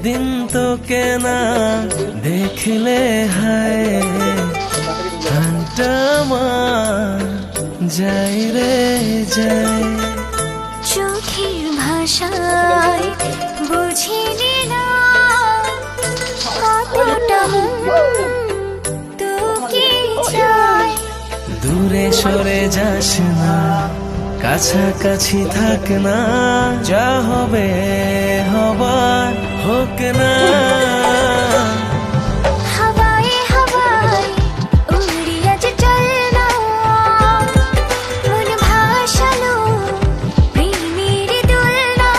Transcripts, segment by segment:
সেদিন তোকে না দেখলে হায় ঘন্টা আমার যাই রে যাই। চোখের ভাষায় বুঝিনি না কতটা তোকে চাই। দূরে সরে যাস না, কাছাকাছি থাক না, যা হবে হবার হোক না। হাওয়ায় হাওয়ায় উড়ি আজ চল না, মন ভাসালো প্রেমের দোলনা।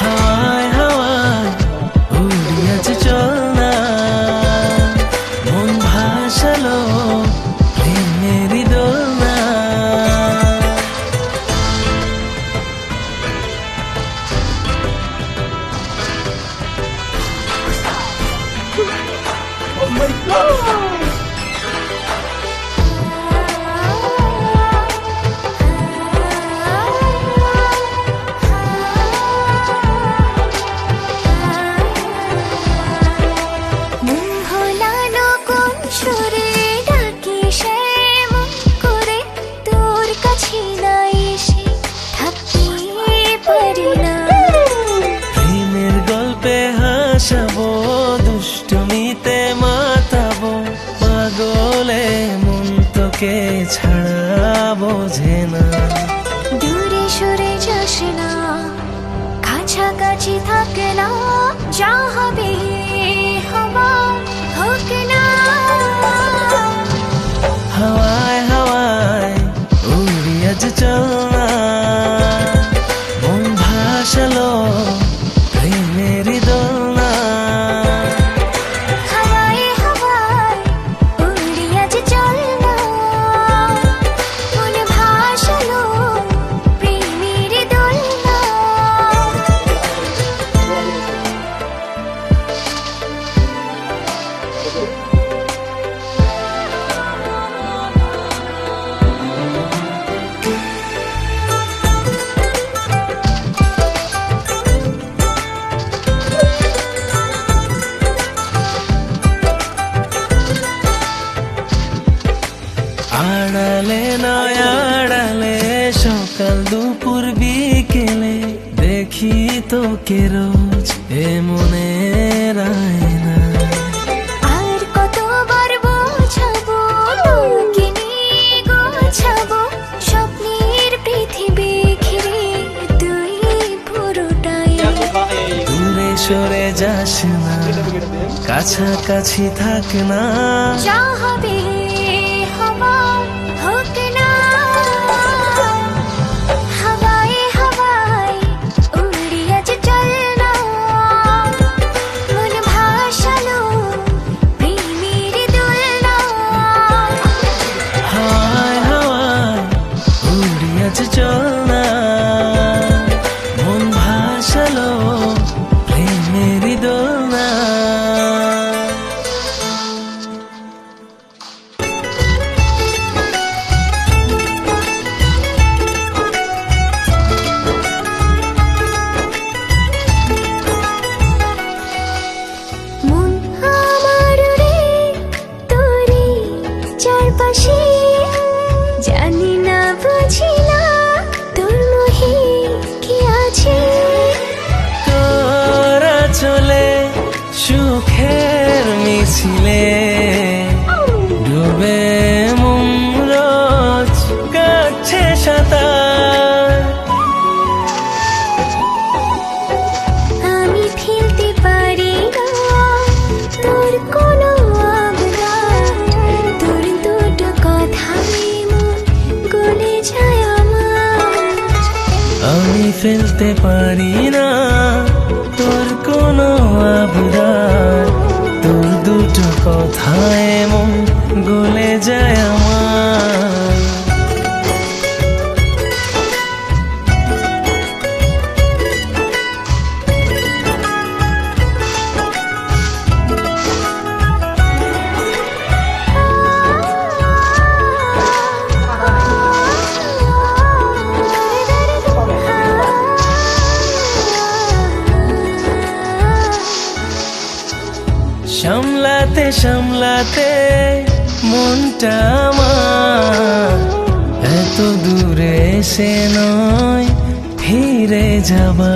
হাওয়ায় হাওয়ায় উড়ি আজ চল না, মন ভাসালো প্রেমের দোলনা। মন ভোলানো কোন সুরে ডাকে সে মন করে, তোর কাছে না এসে থাকতে পারি না। প্রেমের গল্পে হাসাবো, দুষ্টমিতে মাতাবো, পাগলে মন তোকে ছাড়া বোঝে না। দূরে সরে যাস না, কাছাকাছি থাক না, যা হবে হবার হোক না। হাওয়ায় হাওয়ায় উড়ি আজ চল না, মন ভাসালো প্রেমের দোলনা। হাওয়ায় হাওয়ায় উড়ি আজ চল না, মন ভাসালো প্রেমের দোলনা। আড়ালে নয় আড়ালে, সকাল দুপুর বিকেলে, দেখি তোকে রোজ এ মনের আয়না। আর কতবার বোঝাবো তোকে নিয়ে গোছাবো, স্বপ্নের পৃথিবী ঘিরে তুই পুরোটাই। দূরে সরে যাস না, কাছাকাছি থাক না, যা হবে হবার হোক না। হাওয়ায় হাওয়ায় উড়ি আজ চল না, মন ভাসালো প্রেমের দোলনা। হাওয়ায় হাওয়ায় উড়ি আজ চল না, মন ভাসালো প্রেমের দোলনা। মন আমার রে তোরে চারপাশে, জানি না বুঝি না তোর মোহে কি আছে। তোরা চলে সুখের মিছিলে, ডুবে মন রোজ কাছে সাঁতার। আমি ফেলতে পারি না তোর কোনো আবদার, তোর দুটো কথায় মন গলে যায় আমার। আমি ফেলতে পারি না তোর কোনো আবদার, তোর দুটো কথায় মন গলে যায় আমার। সামলাতে মনটা আমার এত দূরে এসে নয় ফিরে যাবা।